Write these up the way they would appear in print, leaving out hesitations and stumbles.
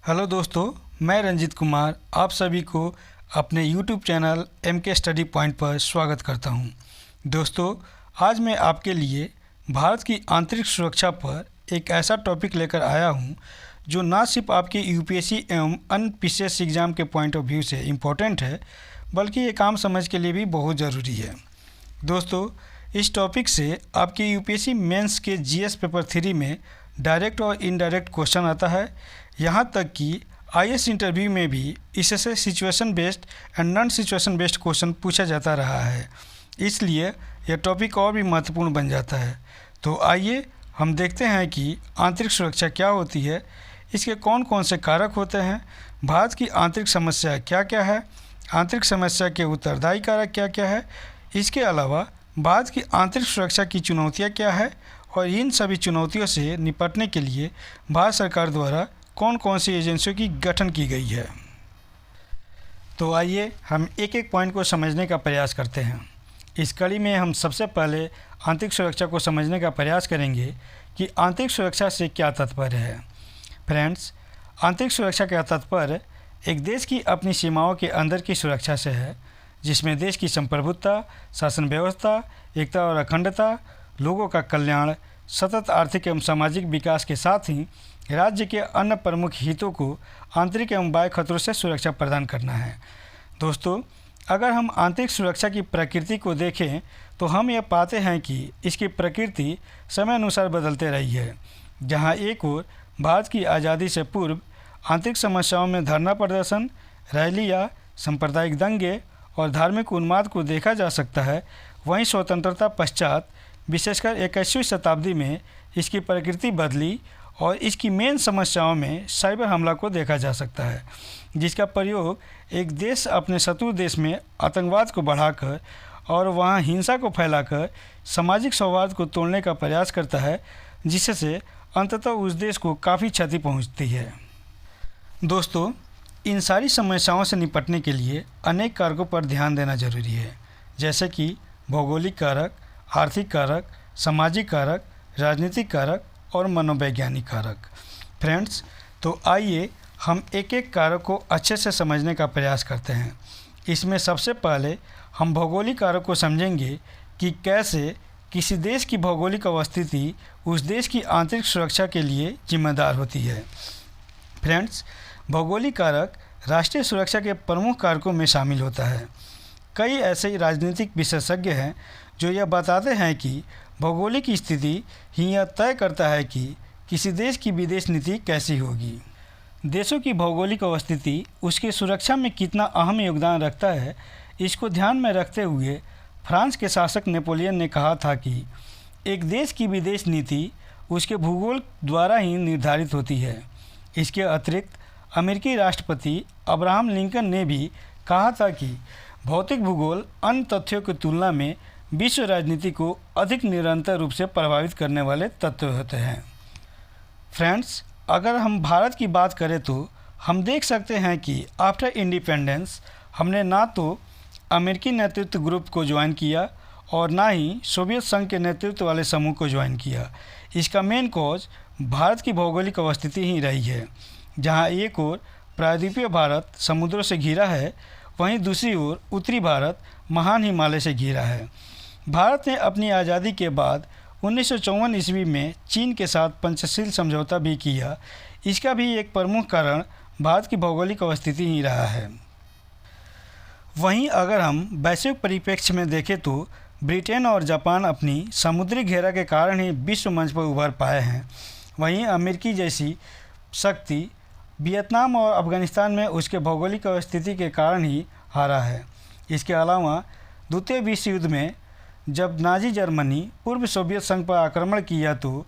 Hello दोस्तों, मैं रंजीत कुमार आप सभी को अपने YouTube channel MK study point पर स्वागत करता हूं। दोस्तों, आज मैं आपके लिए भारत की आंतरिक सुरक्षा पर एक ऐसा टॉपिक लेकर आया हूं जो ना सिर्फ आपके यूपीएससी एवं अन्य पीसीएस एग्ज़ाम के पॉइंट ऑफ व्यू से इम्पोर्टेंट है, बल्कि एक आम समझ के लिए भी बहुत ज़रूरी है। दोस्तों, इस टॉपिक से आपके यूपीएससी मेंस के जीएस पेपर 3 में डायरेक्ट और इनडायरेक्ट क्वेश्चन आता है। यहाँ तक कि आईएएस इंटरव्यू में भी इससे situation based and non situation based question पूछा जाता रहा है, इसलिए यह टॉपिक और भी महत्वपूर्ण बन जाता है। तो आइए हम देखते हैं कि आंतरिक सुरक्षा क्या होती है, इसके कौन कौन से कारक होते हैं, भारत की आंतरिक समस्या क्या क्या है, आंतरिक समस्या के उत्तरदायी कारक क्या क्या है, इसके अलावा भारत की आंतरिक सुरक्षा की चुनौतियाँ क्या है और इन सभी चुनौतियों से निपटने के लिए भारत सरकार द्वारा कौन कौन सी एजेंसियों की गठन की गई है। तो आइए हम एक एक पॉइंट को समझने का प्रयास करते हैं। इस कड़ी में हम सबसे पहले आंतरिक सुरक्षा को समझने का प्रयास करेंगे कि आंतरिक सुरक्षा से क्या तात्पर्य है। फ्रेंड्स, आंतरिक सुरक्षा का तात्पर्य एक देश की अपनी सीमाओं के अंदर की सुरक्षा से है, जिसमें देश की संप्रभुता, शासन व्यवस्था, एकता और अखंडता, लोगों का कल्याण, सतत आर्थिक एवं सामाजिक विकास के साथ ही राज्य के अन्य प्रमुख हितों को आंतरिक एवं बाह्य खतरों से सुरक्षा प्रदान करना है। दोस्तों, अगर हम आंतरिक सुरक्षा की प्रकृति को देखें तो हम यह पाते हैं कि इसकी प्रकृति समय अनुसार बदलते रही है। जहां एक ओर भारत की आज़ादी से पूर्व आंतरिक समस्याओं में धरना प्रदर्शन, रैलियाँ, सांप्रदायिक दंगे और धार्मिक उन्माद को देखा जा सकता है, वहीं स्वतंत्रता पश्चात विशेषकर 21वीं शताब्दी में इसकी प्रकृति बदली और इसकी मेन समस्याओं में साइबर हमला को देखा जा सकता है, जिसका प्रयोग एक देश अपने शत्रु देश में आतंकवाद को बढ़ाकर और वहां हिंसा को फैलाकर सामाजिक सौहार्द को तोड़ने का प्रयास करता है, जिससे अंततः उस देश को काफ़ी क्षति पहुंचती है। दोस्तों, इन सारी समस्याओं से निपटने के लिए अनेक कारकों पर ध्यान देना जरूरी है, जैसे कि भौगोलिक कारक, आर्थिक कारक, सामाजिक कारक, राजनीतिक कारक और मनोवैज्ञानिक कारक। फ्रेंड्स, तो आइए हम एक एक कारक को अच्छे से समझने का प्रयास करते हैं। इसमें सबसे पहले हम भौगोलिक कारक को समझेंगे कि कैसे किसी देश की भौगोलिक अवस्थिति उस देश की आंतरिक सुरक्षा के लिए जिम्मेदार होती है। फ्रेंड्स, भौगोलिक कारक राष्ट्रीय सुरक्षा के प्रमुख कारकों में शामिल होता है। कई ऐसे राजनीतिक विशेषज्ञ हैं जो यह बताते हैं कि भौगोलिक स्थिति ही यह तय करता है कि किसी देश की विदेश नीति कैसी होगी। देशों की भौगोलिक अवस्थिति उसकी सुरक्षा में कितना अहम योगदान रखता है, इसको ध्यान में रखते हुए फ्रांस के शासक नेपोलियन ने कहा था कि एक देश की विदेश नीति उसके भूगोल द्वारा ही निर्धारित होती है। इसके अतिरिक्त अमेरिकी राष्ट्रपति अब्राहम लिंकन ने भी कहा था कि भौतिक भूगोल अन्य तथ्यों की तुलना में विश्व राजनीति को अधिक निरंतर रूप से प्रभावित करने वाले तत्व होते हैं। फ्रेंड्स, अगर हम भारत की बात करें तो हम देख सकते हैं कि आफ्टर इंडिपेंडेंस हमने ना तो अमेरिकी नेतृत्व ग्रुप को ज्वाइन किया और ना ही सोवियत संघ के नेतृत्व वाले समूह को ज्वाइन किया। इसका मेन कॉज भारत की भौगोलिक अवस्थिति ही रही है, जहाँ एक ओर प्रायद्वीपीय भारत समुद्रों से घिरा है, वहीं दूसरी ओर उत्तरी भारत महान हिमालय से घिरा है। भारत ने अपनी आज़ादी के बाद 1954 ईस्वी में चीन के साथ पंचशील समझौता भी किया। इसका भी एक प्रमुख कारण भारत की भौगोलिक अवस्थिति ही रहा है। वहीं अगर हम वैश्विक परिप्रेक्ष्य में देखें तो ब्रिटेन और जापान अपनी समुद्री घेरा के कारण ही विश्व मंच पर उभर पाए हैं। वहीं अमेरिकी जैसी शक्ति वियतनाम और अफगानिस्तान में उसके भौगोलिक अवस्थिति के कारण ही हारा है। इसके अलावा द्वितीय विश्व युद्ध में जब नाजी जर्मनी पूर्व सोवियत संघ पर आक्रमण किया तो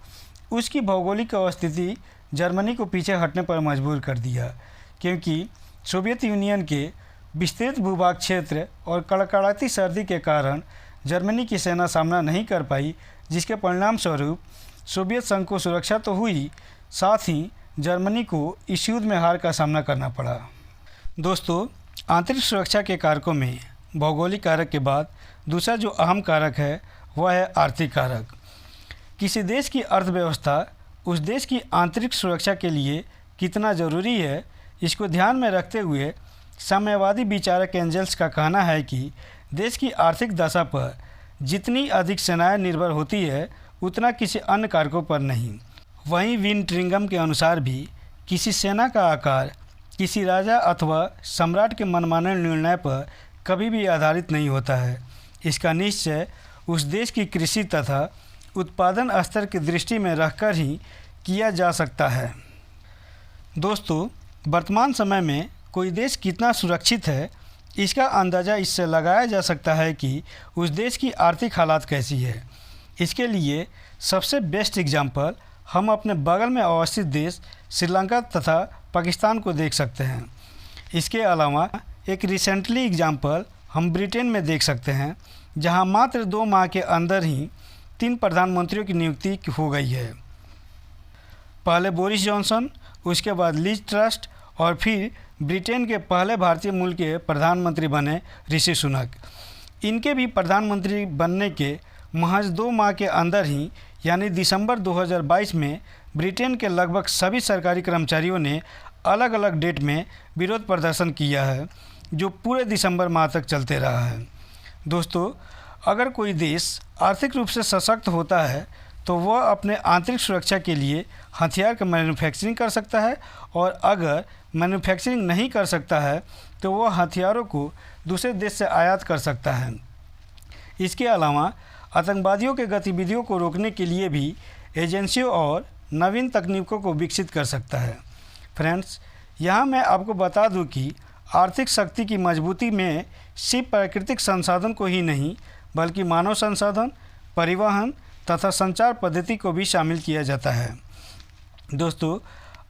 उसकी भौगोलिक अवस्थिति जर्मनी को पीछे हटने पर मजबूर कर दिया, क्योंकि सोवियत यूनियन के विस्तृत भूभाग क्षेत्र और कड़कड़ाती सर्दी के कारण जर्मनी की सेना सामना नहीं कर पाई, जिसके परिणाम स्वरूप सोवियत संघ को सुरक्षा तो हुई, साथ ही जर्मनी को इस युद्ध में हार का सामना करना पड़ा। दोस्तों, आंतरिक सुरक्षा के कारकों में भौगोलिक कारक के बाद दूसरा जो अहम कारक है वह है आर्थिक कारक। किसी देश की अर्थव्यवस्था उस देश की आंतरिक सुरक्षा के लिए कितना ज़रूरी है, इसको ध्यान में रखते हुए साम्यवादी विचारक एंजल्स का कहना है कि देश की आर्थिक दशा पर जितनी अधिक सेनाएं निर्भर होती है उतना किसी अन्य कारकों पर नहीं। वहीं विनट्रिंगम के अनुसार भी किसी सेना का आकार किसी राजा अथवा सम्राट के मनमाने निर्णय पर कभी भी आधारित नहीं होता है। इसका निश्चय उस देश की कृषि तथा उत्पादन स्तर की दृष्टि में रखकर ही किया जा सकता है। दोस्तों, वर्तमान समय में कोई देश कितना सुरक्षित है, इसका अंदाज़ा इससे लगाया जा सकता है कि उस देश की आर्थिक हालात कैसी है। इसके लिए सबसे बेस्ट एग्जाम्पल हम अपने बगल में अवस्थित देश श्रीलंका तथा पाकिस्तान को देख सकते हैं। इसके अलावा एक रिसेंटली एग्जाम्पल हम ब्रिटेन में देख सकते हैं, जहां मात्र 2 माह के अंदर ही 3 प्रधानमंत्रियों की नियुक्ति हो गई है। पहले बोरिस जॉनसन, उसके बाद लिज ट्रस्ट और फिर ब्रिटेन के पहले भारतीय मूल के प्रधानमंत्री बने ऋषि सुनक। इनके भी प्रधानमंत्री बनने के महज 2 माह के अंदर ही यानी दिसंबर 2022 में ब्रिटेन के लगभग सभी सरकारी कर्मचारियों ने अलग अलग डेट में विरोध प्रदर्शन किया है, जो पूरे दिसंबर माह तक चलते रहा है। दोस्तों, अगर कोई देश आर्थिक रूप से सशक्त होता है तो वह अपने आंतरिक सुरक्षा के लिए हथियार का मैन्युफैक्चरिंग कर सकता है, और अगर मैन्युफैक्चरिंग नहीं कर सकता है तो वह हथियारों को दूसरे देश से आयात कर सकता है। इसके अलावा आतंकवादियों के गतिविधियों को रोकने के लिए भी एजेंसियों और नवीन तकनीकों को विकसित कर सकता है। फ्रेंड्स, यहाँ मैं आपको बता दूँ कि आर्थिक शक्ति की मजबूती में सिर्फ प्राकृतिक संसाधन को ही नहीं बल्कि मानव संसाधन, परिवहन तथा संचार पद्धति को भी शामिल किया जाता है। दोस्तों,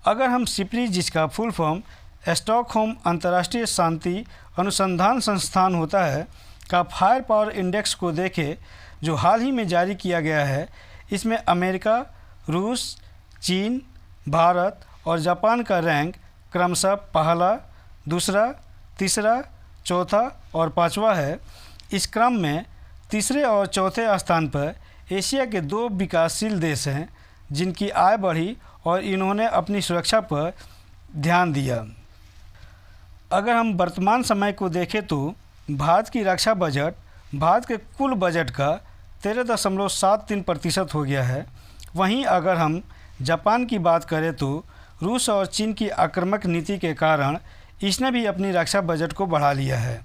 अगर हम सिपरी, जिसका फुल फॉर्म स्टॉकहोम अंतर्राष्ट्रीय शांति अनुसंधान संस्थान होता है, का फायर पावर इंडेक्स को देखें, जो हाल ही में जारी किया गया है, इसमें अमेरिका, रूस, चीन, भारत और जापान का रैंक क्रमशः पहला, दूसरा, तीसरा, चौथा और पाँचवा है। इस क्रम में तीसरे और चौथे स्थान पर एशिया के 2 विकासशील देश हैं, जिनकी आय बढ़ी और इन्होंने अपनी सुरक्षा पर ध्यान दिया। अगर हम वर्तमान समय को देखें तो भारत की रक्षा बजट भारत के कुल बजट का 13.73% हो गया है। वहीं अगर हम जापान की बात करें तो रूस और चीन की आक्रामक नीति के कारण इसने भी अपनी रक्षा बजट को बढ़ा लिया है।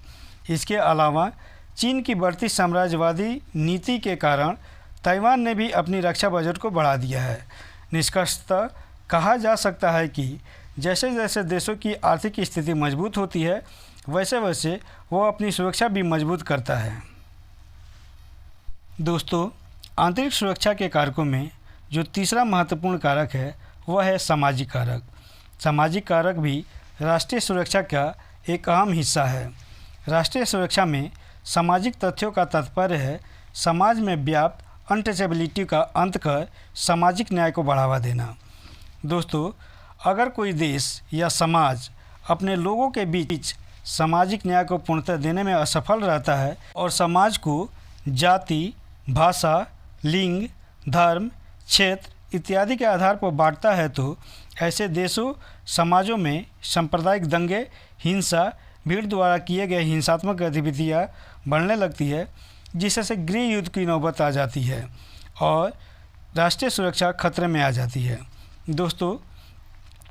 इसके अलावा चीन की बढ़ती साम्राज्यवादी नीति के कारण ताइवान ने भी अपनी रक्षा बजट को बढ़ा दिया है। निष्कर्षतः कहा जा सकता है कि जैसे जैसे देशों की आर्थिक स्थिति मजबूत होती है, वैसे वैसे वो अपनी सुरक्षा भी मजबूत करता है। दोस्तों, आंतरिक सुरक्षा के कारकों में जो तीसरा महत्वपूर्ण कारक है वह है सामाजिक कारक। सामाजिक कारक भी राष्ट्रीय सुरक्षा का एक अहम हिस्सा है। राष्ट्रीय सुरक्षा में सामाजिक तथ्यों का तात्पर्य है समाज में व्याप्त अनटचेबिलिटी का अंत कर सामाजिक न्याय को बढ़ावा देना। दोस्तों, अगर कोई देश या समाज अपने लोगों के बीच सामाजिक न्याय को पूर्णतः देने में असफल रहता है और समाज को जाति, भाषा, लिंग, धर्म, क्षेत्र इत्यादि के आधार पर बांटता है, तो ऐसे देशों समाजों में सांप्रदायिक दंगे, हिंसा, भीड़ द्वारा किए गए हिंसात्मक गतिविधियाँ बढ़ने लगती है, जिससे गृह युद्ध की नौबत आ जाती है और राष्ट्रीय सुरक्षा खतरे में आ जाती है। दोस्तों,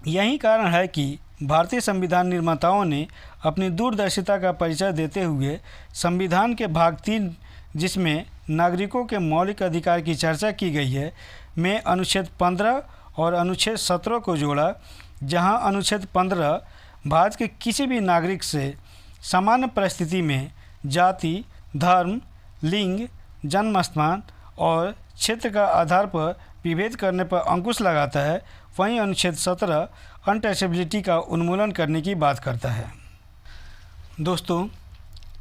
यही कारण है कि भारतीय संविधान निर्माताओं ने अपनी दूरदर्शिता का परिचय देते हुए संविधान के भाग 3, जिसमें नागरिकों के मौलिक अधिकार की चर्चा की गई है, में अनुच्छेद 15 और अनुच्छेद 17 को जोड़ा, जहां अनुच्छेद 15 भारत के किसी भी नागरिक से सामान्य परिस्थिति में जाति, धर्म, लिंग, जन्मस्थान और क्षेत्र का आधार पर विभेद करने पर अंकुश लगाता है। वहीं अनुच्छेद 17 अनटचेबिलिटी का उन्मूलन करने की बात करता है। दोस्तों,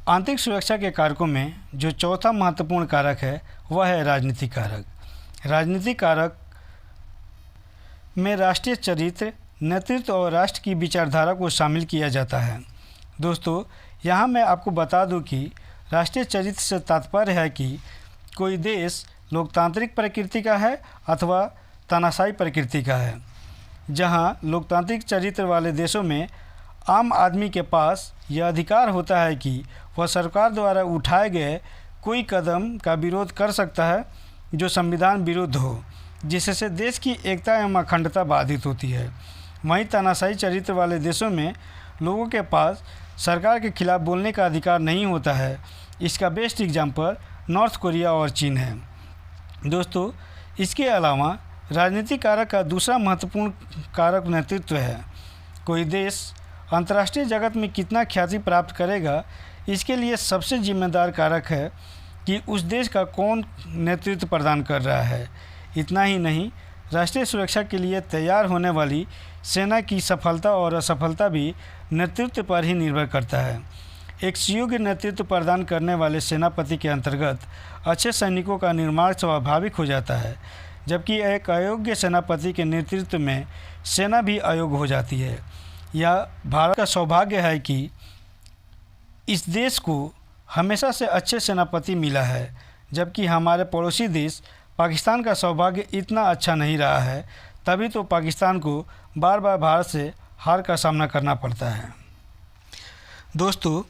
आंतरिक सुरक्षा के कारकों में जो चौथा महत्वपूर्ण कारक है वह है राजनीतिक कारक। राजनीतिक कारक में राष्ट्रीय चरित्र, नेतृत्व और राष्ट्र की विचारधारा को शामिल किया जाता है। दोस्तों, यहाँ मैं आपको बता दूं कि राष्ट्रीय चरित्र से तात्पर्य है कि कोई देश लोकतांत्रिक प्रकृति का है अथवा तानाशाही प्रकृति का है। जहां लोकतांत्रिक चरित्र वाले देशों में आम आदमी के पास यह अधिकार होता है कि वह सरकार द्वारा उठाए गए कोई कदम का विरोध कर सकता है जो संविधान विरुद्ध हो, जिससे देश की एकता एवं अखंडता बाधित होती है। वहीं तानाशाही चरित्र वाले देशों में लोगों के पास सरकार के खिलाफ बोलने का अधिकार नहीं होता है। इसका बेस्ट एग्जाम्पल नॉर्थ कोरिया और चीन है। दोस्तों, इसके अलावा राजनीतिक कारक का दूसरा महत्वपूर्ण कारक नेतृत्व है। कोई देश अंतर्राष्ट्रीय जगत में कितना ख्याति प्राप्त करेगा, इसके लिए सबसे जिम्मेदार कारक है कि उस देश का कौन नेतृत्व प्रदान कर रहा है। इतना ही नहीं, राष्ट्रीय सुरक्षा के लिए तैयार होने वाली सेना की सफलता और असफलता भी नेतृत्व पर ही निर्भर करता है। एक सुयोग्य नेतृत्व प्रदान करने वाले सेनापति के अंतर्गत अच्छे सैनिकों का निर्माण स्वाभाविक हो जाता है, जबकि एक अयोग्य सेनापति के नेतृत्व में सेना भी अयोग्य हो जाती है। यह भारत का सौभाग्य है कि इस देश को हमेशा से अच्छे सेनापति मिला है, जबकि हमारे पड़ोसी देश पाकिस्तान का सौभाग्य इतना अच्छा नहीं रहा है। तभी तो पाकिस्तान को बार बार भारत से हार का सामना करना पड़ता है। दोस्तों,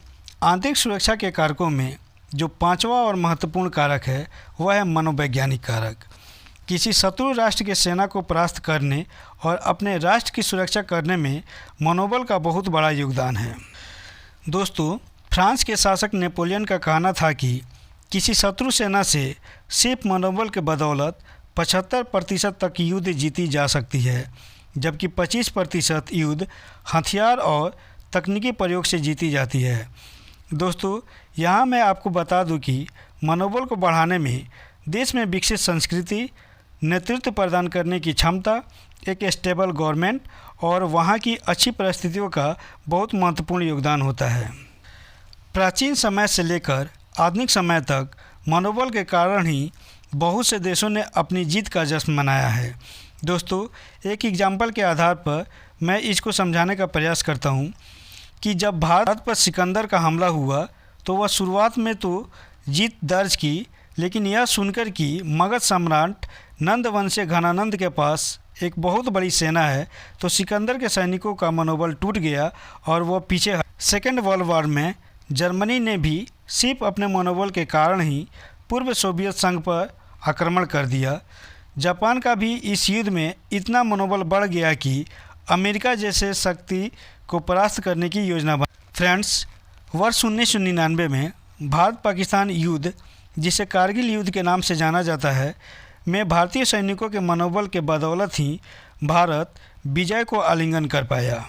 आंतरिक सुरक्षा के कारकों में जो पांचवा और महत्वपूर्ण कारक है वह है मनोवैज्ञानिक कारक। किसी शत्रु राष्ट्र के सेना को परास्त करने और अपने राष्ट्र की सुरक्षा करने में मनोबल का बहुत बड़ा योगदान है। दोस्तों, फ्रांस के शासक नेपोलियन का कहना था कि किसी शत्रु सेना से सिर्फ मनोबल के बदौलत 75% तक युद्ध जीती जा सकती है, जबकि 25% युद्ध हथियार और तकनीकी प्रयोग से जीती जाती है। दोस्तों, यहाँ मैं आपको बता दूं कि मनोबल को बढ़ाने में देश में विकसित संस्कृति, नेतृत्व प्रदान करने की क्षमता, एक स्टेबल गवर्नमेंट और वहाँ की अच्छी परिस्थितियों का बहुत महत्वपूर्ण योगदान होता है। प्राचीन समय से लेकर आधुनिक समय तक मनोबल के कारण ही बहुत से देशों ने अपनी जीत का जश्न मनाया है। दोस्तों, एक एग्जाम्पल के आधार पर मैं इसको समझाने का प्रयास करता हूँ कि जब भारत पर सिकंदर का हमला हुआ तो वह शुरुआत में तो जीत दर्ज की, लेकिन यह सुनकर कि मगध सम्राट नंदवंशी घनानंद के पास एक बहुत बड़ी सेना है तो सिकंदर के सैनिकों का मनोबल टूट गया और वह पीछे हट। सेकेंड वर्ल्ड वॉर में जर्मनी ने भी सिर्फ अपने मनोबल के कारण ही पूर्व सोवियत संघ पर आक्रमण कर दिया। जापान का भी इस युद्ध में इतना मनोबल बढ़ गया कि अमेरिका जैसे शक्ति को परास्त करने की योजना बनी। फ्रेंड्स, वर्ष 1999 में भारत पाकिस्तान युद्ध, जिसे कारगिल युद्ध के नाम से जाना जाता है, में भारतीय सैनिकों के मनोबल के बदौलत ही भारत विजय को आलिंगन कर पाया।